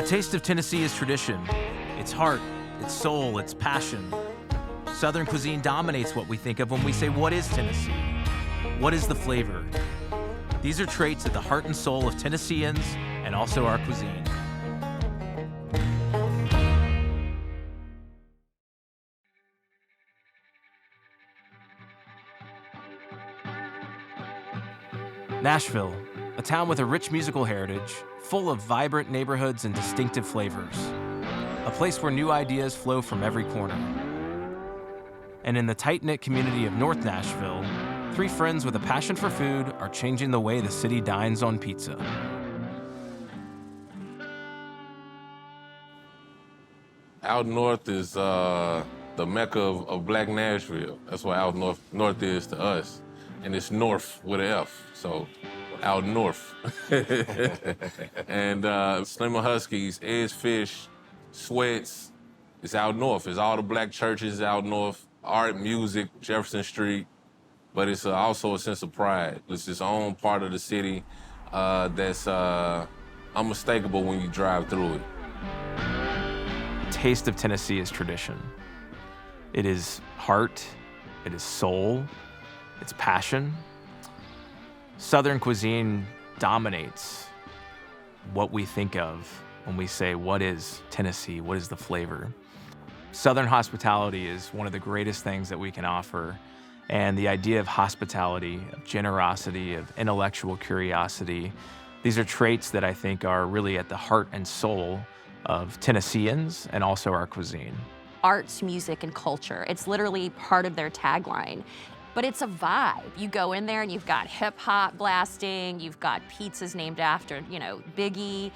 taste of Tennessee is tradition. It's heart, it's soul, it's passion. Southern cuisine dominates what we think of when we say, what is Tennessee? What is the flavor? These are traits at the heart and soul of Tennesseans and also our cuisine. Nashville, a town with a rich musical heritage, full of vibrant neighborhoods and distinctive flavors. A place where new ideas flow from every corner. And in the tight-knit community of North Nashville, three friends with a passion for food are changing the way the city dines on pizza. Out north is the mecca of Black Nashville. That's what out north is to us. And it's north with an F, so out north. And Slim and Husky's, Ed's Fish, Sweats, it's out north. It's all the black churches out north, art, music, Jefferson Street, but it's also a sense of pride. It's its own part of the city that's unmistakable when you drive through it. The taste of Tennessee is tradition. It is heart, it is soul, it's passion. Southern cuisine dominates what we think of when we say, what is Tennessee? What is the flavor? Southern hospitality is one of the greatest things that we can offer. And the idea of hospitality, of generosity, of intellectual curiosity, these are traits that I think are really at the heart and soul of Tennesseans and also our cuisine. Arts, music, and culture. It's literally part of their tagline. But it's a vibe. You go in there and you've got hip hop blasting, you've got pizzas named after, Biggie.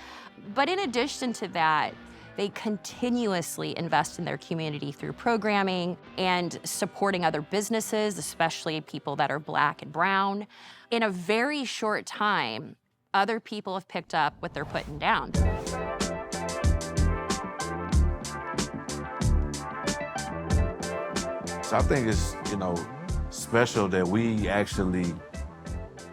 But in addition to that, they continuously invest in their community through programming and supporting other businesses, especially people that are Black and brown. In a very short time, other people have picked up what they're putting down. So I think it's, special that we actually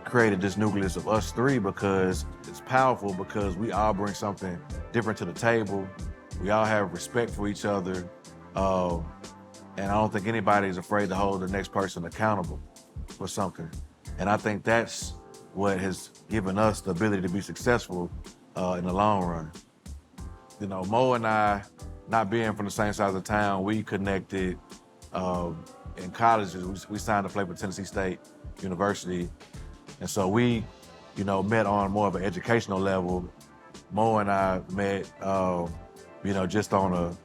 created this nucleus of us three, because it's powerful, because we all bring something different to the table. We all have respect for each other. And I don't think anybody is afraid to hold the next person accountable for something. And I think that's what has given us the ability to be successful in the long run. Mo and I, not being from the same side of the town, we connected in colleges. We signed to play for Tennessee State University. And so we, met on more of an educational level. Mo and I met, just on a,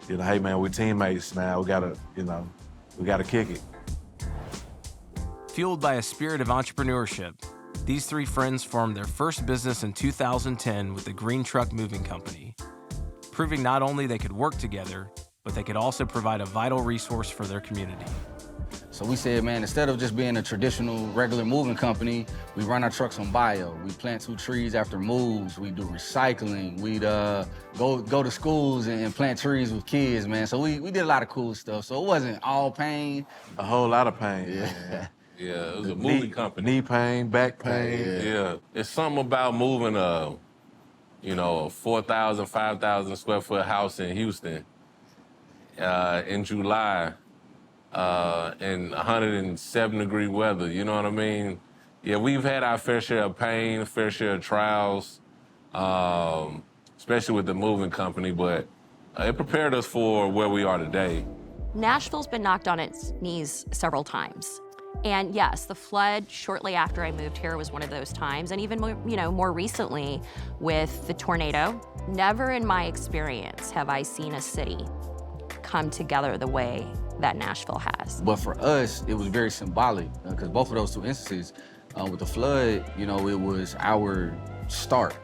hey man, we're teammates now. We gotta kick it. Fueled by a spirit of entrepreneurship, these three friends formed their first business in 2010 with the Green Truck Moving Company, proving not only they could work together, but they could also provide a vital resource for their community. So we said, man, instead of just being a traditional, regular moving company, we run our trucks on bio. We plant 2 trees after moves. We do recycling. We'd go to schools and plant trees with kids, man. So we did a lot of cool stuff. So it wasn't all pain. A whole lot of pain. Yeah. Yeah, it was a moving company. Knee pain, back pain. Yeah. It's something about moving a 4,000, 5,000 square foot house in Houston in July in 107-degree weather, you know what I mean? Yeah, we've had our fair share of pain, fair share of trials, especially with the moving company, but it prepared us for where we are today. Nashville's been knocked on its knees several times. And yes, the flood shortly after I moved here was one of those times, and even more recently with the tornado. Never in my experience have I seen a city come together the way that Nashville has. But for us, it was very symbolic, because both of those 2 instances, with the flood, it was our start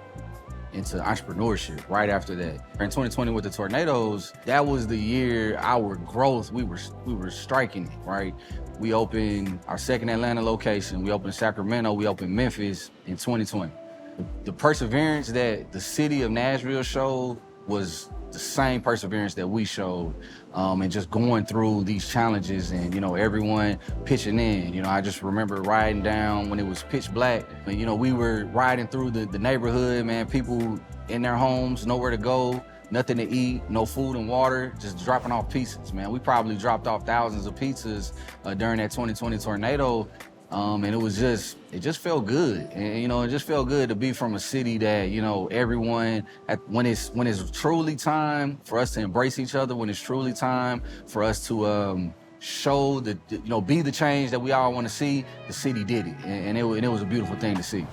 into entrepreneurship right after that. In 2020 with the tornadoes, that was the year our growth, we were striking, right? We opened our second Atlanta location, we opened Sacramento, we opened Memphis in 2020. The perseverance that the city of Nashville showed was the same perseverance that we showed, and just going through these challenges and, everyone pitching in. I just remember riding down when it was pitch black, and, we were riding through the neighborhood, man, people in their homes, nowhere to go, nothing to eat, no food and water, just dropping off pizzas, man. We probably dropped off thousands of pizzas during that 2020 tornado. And it just felt good. And, you know, it just felt good to be from a city that, you know, everyone, when it's truly time for us to embrace each other, when it's truly time for us to show that, you know, be the change that we all want to see, the city did it. And it was a beautiful thing to see.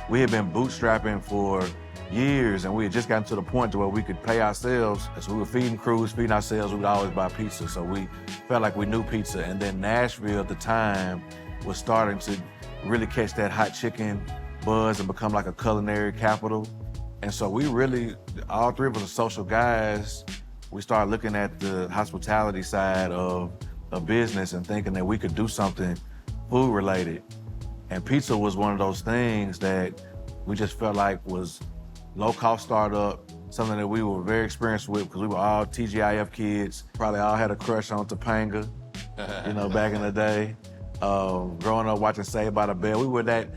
We had been bootstrapping for years, and we had just gotten to the point to where we could pay ourselves. As we were feeding crews, feeding ourselves, we would always buy pizza. So we felt like we knew pizza. And then Nashville at the time was starting to really catch that hot chicken buzz and become like a culinary capital. And so we really, all three of us are social guys, we started looking at the hospitality side of a business and thinking that we could do something food related. And pizza was one of those things that we just felt like was low-cost startup, something that we were very experienced with because we were all TGIF kids. Probably all had a crush on Topanga, you know, back in the day. Growing up watching Saved by the Bell, we were that,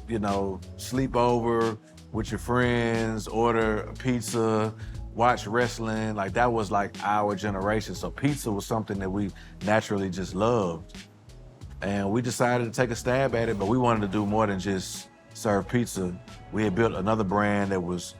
you know, sleep over with your friends, order a pizza, watch wrestling. Like that was like our generation. So pizza was something that we naturally just loved. And we decided to take a stab at it, but we wanted to do more than just serve pizza. We had built another brand that was,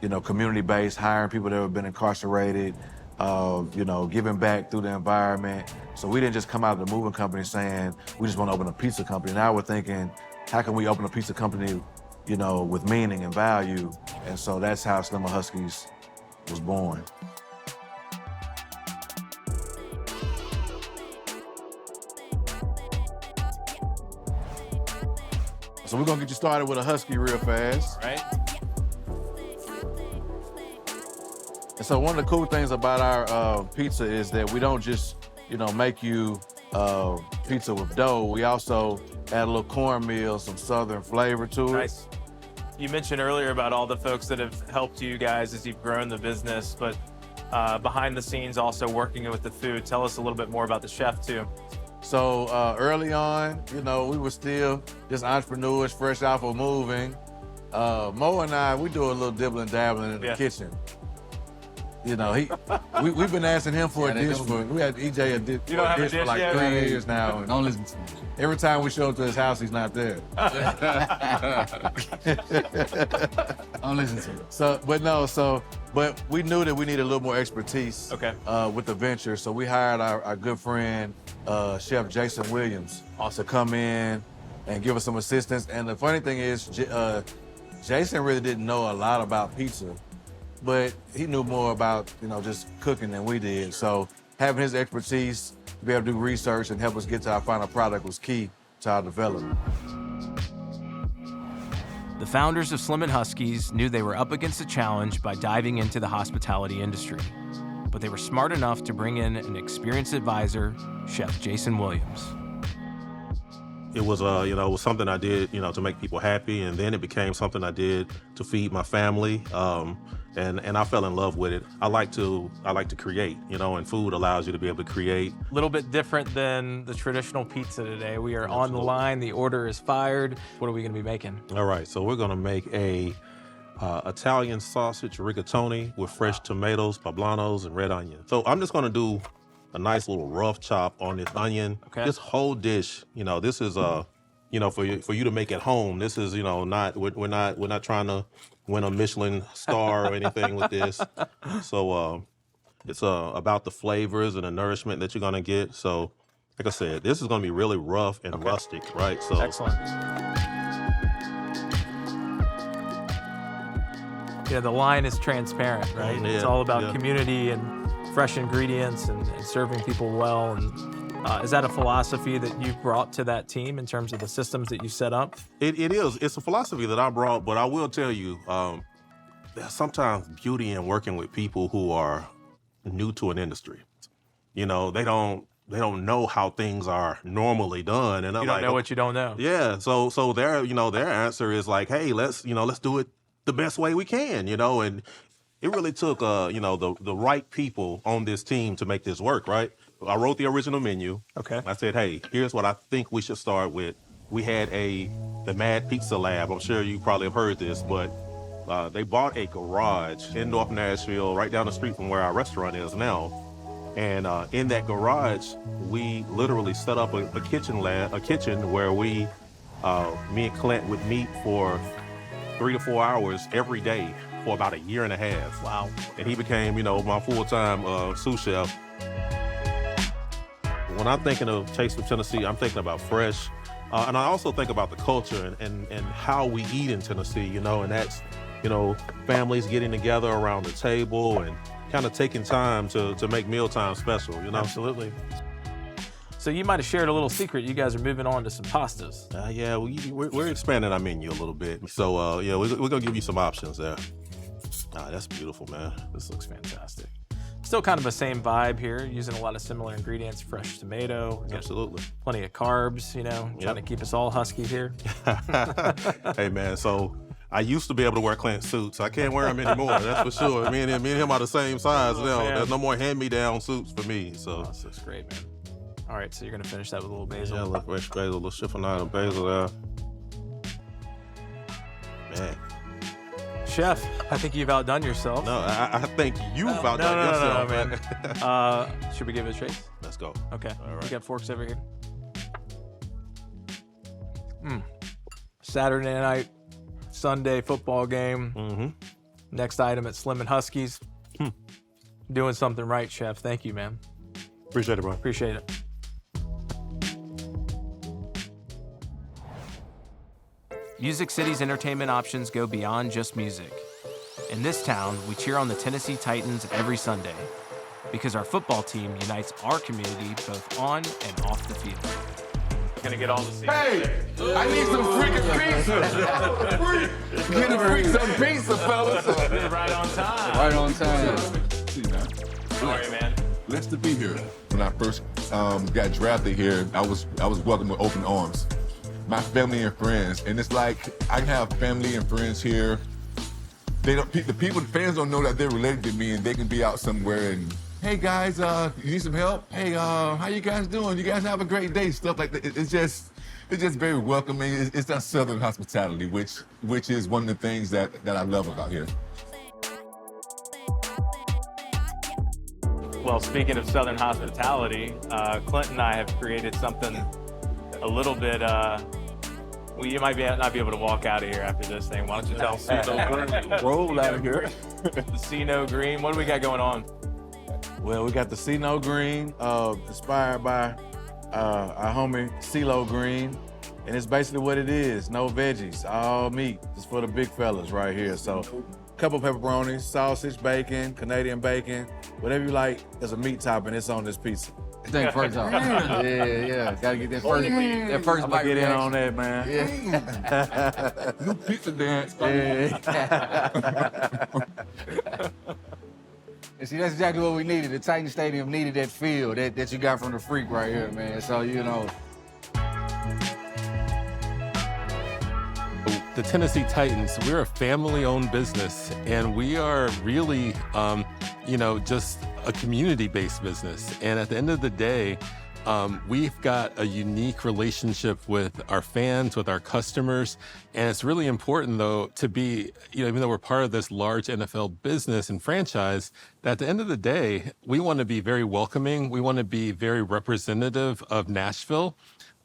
you know, community-based, hiring people that have been incarcerated, you know, giving back through the environment. So we didn't just come out of the moving company saying, we just want to open a pizza company. Now we're thinking, how can we open a pizza company, you know, with meaning and value? And so that's how Slim and Huskies was born. So we're gonna get you started with a Husky real fast. Right? And so one of the cool things about our pizza is that we don't just, you know, make you pizza with dough. We also add a little cornmeal, some Southern flavor to it. Nice. You mentioned earlier about all the folks that have helped you guys as you've grown the business, but behind the scenes also working with the food. Tell us a little bit more about the chef too. So early on, you know, we were still just entrepreneurs, fresh off of moving. Mo and I, we do a little dibbling dabbling in the kitchen. You know, we've been asking him for a dish we had EJ a dish for like 3 years now. And Don't listen to me. every time we show up to his house, he's not there. Don't listen to me. But we knew that we needed a little more expertise with the venture. So we hired our good friend, Chef Jason Williams, to come in and give us some assistance. And the funny thing is, Jason really didn't know a lot about pizza, but he knew more about, you know, just cooking than we did. So having his expertise to be able to do research and help us get to our final product was key to our development. The founders of Slim and Huskies knew they were up against a challenge by diving into the hospitality industry, but they were smart enough to bring in an experienced advisor, Chef Jason Williams. It was, you know, it was something I did, you know, to make people happy, and then it became something I did to feed my family, and I fell in love with it. I like to create, you know, and food allows you to be able to create. A little bit different than the traditional pizza today. We are on the line, the order is fired. What are we gonna be making? All right, so we're gonna make a Italian sausage rigatoni with fresh tomatoes, poblanos, and red onion. So I'm just gonna do a nice little rough chop on this onion. Okay. This whole dish, you know, this is you know, for you to make at home. This is, you know, we're not trying to win a Michelin star or anything with this. So it's about the flavors and the nourishment that you're gonna get. So, like I said, this is gonna be really rough and rustic, right? So Excellent. Yeah, the line is transparent, right? Yeah, It's all about yeah. community and fresh ingredients and serving people well. And is that a philosophy that you've brought to that team in terms of the systems that you set up? It is. It's a philosophy that I brought, but I will tell you, there's sometimes beauty in working with people who are new to an industry. You know, they don't know how things are normally done, and I'm You don't like, know what you don't know. yeah. So their answer is like, hey, let's do it the best way we can, you know, and it really took the right people on this team to make this work, right? I wrote the original menu. Okay. I said, hey, here's what I think we should start with. we had the Mad Pizza Lab. I'm sure you probably have heard this, but they bought a garage in North Nashville, right down the street from where our restaurant is now. And in that garage, we literally set up a kitchen where me and Clint would meet for 3 to 4 hours every day for about a year and a half. Wow. And he became, my full-time sous chef. When I'm thinking of Taste of Tennessee, I'm thinking about fresh. And I also think about the culture and how we eat in Tennessee, and that's, families getting together around the table and kind of taking time to make mealtime special, Absolutely. So you might have shared a little secret. You guys are moving on to some pastas. Yeah, we're expanding our menu a little bit. So, we're going to give you some options there. That's beautiful, man. This looks fantastic. Still kind of the same vibe here, using a lot of similar ingredients, fresh tomato. Absolutely. Plenty of carbs, trying to keep us all husky here. Hey, man, so I used to be able to wear Clint suits. I can't wear them anymore, that's for sure. Me and him are the same size now. Man. There's no more hand-me-down suits for me, so. This looks great, man. All right, so you're going to finish that with a little basil. Yeah, a little fresh basil, a little chiffonade of basil there. Man. Chef, I think you've outdone yourself. No, I think you've outdone yourself, man. Should we give it a trace? Let's go. Okay. All right. We got forks over here. Saturday night, Sunday football game. Mm-hmm. Next item at Slim and Husky's. Doing something right, Chef. Thank you, man. Appreciate it, bro. Appreciate it. Music City's entertainment options go beyond just music. In this town, we cheer on the Tennessee Titans every Sunday because our football team unites our community both on and off the field. Gonna get all the seats. Hey, I need some freaking pizza. Get a freak some pizza, fellas. Right on time. Right on time. See, man. How are you, man? Blessed to be here. When I first got drafted here, I was welcomed with open arms. My family and friends, and it's like I have family and friends here. The fans don't know that they're related to me, and they can be out somewhere and, hey guys, you need some help? Hey, how you guys doing? You guys have a great day. Stuff like that. It's just very welcoming. It's that Southern hospitality, which is one of the things that I love about here. Well, speaking of Southern hospitality, Clint and I have created something a little bit, you might not be able to walk out of here after this thing. Why don't you tell us? Roll out of here. The C-No Green. What do we got going on? Well, we got the C-No Green, inspired by our homie CeeLo Green. And it's basically what it is. No veggies, all meat. It's for the big fellas right here. So a couple pepperonis, sausage, bacon, Canadian bacon, whatever you like as a meat topping, it's on this pizza. Think first off. Yeah. Gotta get that first I'm bite gonna get in reaction. on that, man. Yeah. New pizza dance. And see, that's exactly what we needed. The Titan Stadium needed that feel that you got from the freak right here, man. So, The Tennessee Titans, we're a family-owned business, and we are really, just a community-based business. And at the end of the day, we've got a unique relationship with our fans, with our customers, and it's really important, though, to be, even though we're part of this large NFL business and franchise, that at the end of the day, we want to be very welcoming. We want to be very representative of Nashville.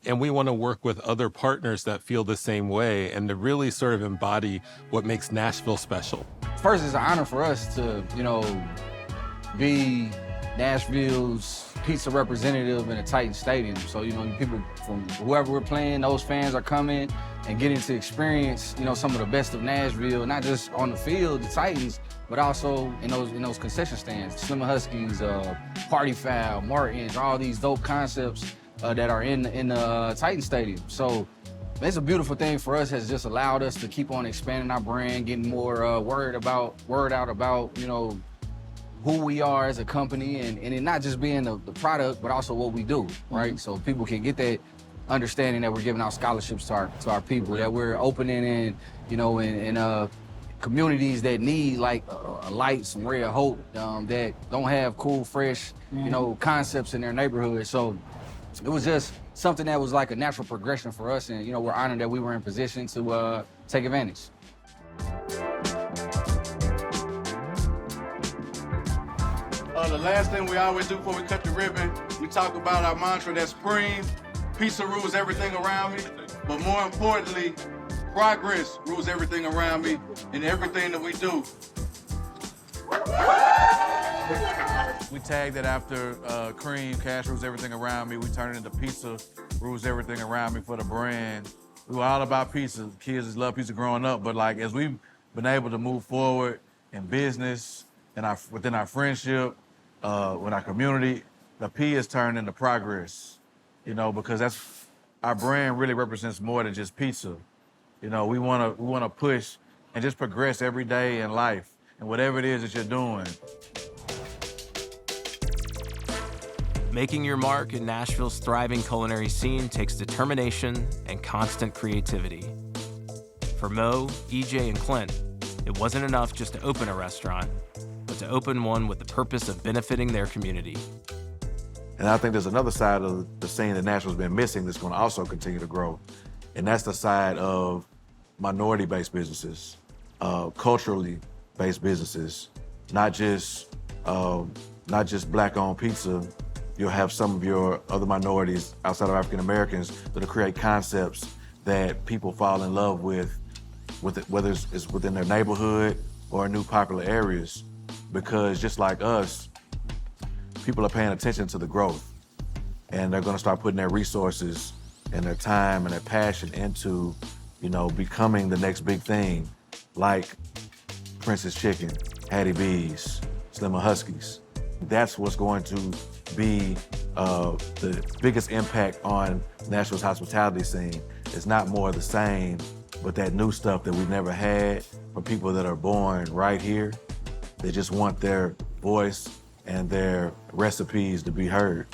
And we want to work with other partners that feel the same way and to really sort of embody what makes Nashville special. First, it's an honor for us to, be Nashville's pizza representative in a Titan Stadium. So, people from whoever we're playing, those fans are coming and getting to experience, some of the best of Nashville, not just on the field, the Titans, but also in those concession stands. Slim and Huskies, Party Foul, Martins, all these dope concepts that are in the Titan Stadium. So it's a beautiful thing for us. Has just allowed us to keep on expanding our brand, getting more word out about who we are as a company, and it not just being the product, but also what we do, right? Mm-hmm. So people can get that understanding that we're giving out scholarships to our people, that we're opening in communities that need like a light, some ray of hope, that don't have cool, fresh, concepts in their neighborhood. So It was just something that was like a natural progression for us, and we're honored that we were in position to take advantage. The last thing we always do before we cut the ribbon, we talk about our mantra that's supreme. Pizza rules everything around me, but more importantly, progress rules everything around me and everything that we do. We tagged it after cream, cash rules everything around me. We turned it into pizza rules everything around me for the brand. We were all about pizza. Kids just love pizza growing up, but like as we've been able to move forward in business and within our friendship, with our community, the P has turned into progress, because that's our brand really represents more than just pizza. We want to push and just progress every day in life and whatever it is that you're doing. Making your mark in Nashville's thriving culinary scene takes determination and constant creativity. For Mo, EJ, and Clint, it wasn't enough just to open a restaurant, but to open one with the purpose of benefiting their community. And I think there's another side of the scene that Nashville's been missing that's going to also continue to grow. And that's the side of minority-based businesses, culturally based businesses, not just black-owned pizza. You'll have some of your other minorities outside of African Americans that'll create concepts that people fall in love with it, whether it's within their neighborhood or in new popular areas. Because just like us, people are paying attention to the growth, and they're gonna start putting their resources and their time and their passion into, becoming the next big thing, like Prince's Chicken, Hattie B's, Slim and Huskies. That's what's going to be the biggest impact on Nashville's hospitality scene. It's not more of the same, but that new stuff that we've never had from people that are born right here. They just want their voice and their recipes to be heard.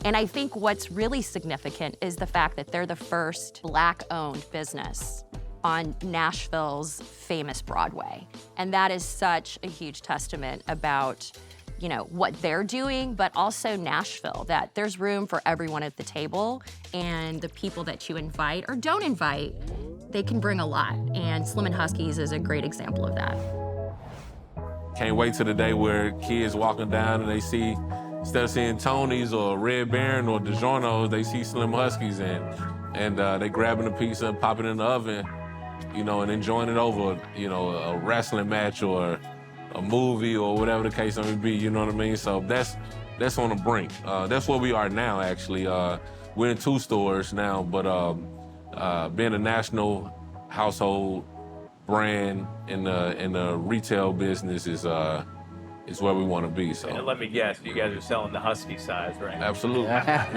And I think what's really significant is the fact that they're the first Black-owned business on Nashville's famous Broadway. And that is such a huge testament about what they're doing, but also Nashville, that there's room for everyone at the table, and the people that you invite or don't invite, they can bring a lot. And Slim and Huskies is a great example of that. Can't wait till the day where kids walking down and they see, instead of seeing Tony's or Red Baron or DiGiorno's, they see Slim Huskies and they grabbing a pizza and popping it in the oven, and enjoying it over, a wrestling match or a movie or whatever the case may be, you know what I mean? So that's on the brink. That's where we are now, actually. We're in 2 stores now, but being a national household brand in the retail business is where we want to be. So. And let me guess, you guys are selling the Husky size, right? Absolutely. Yeah.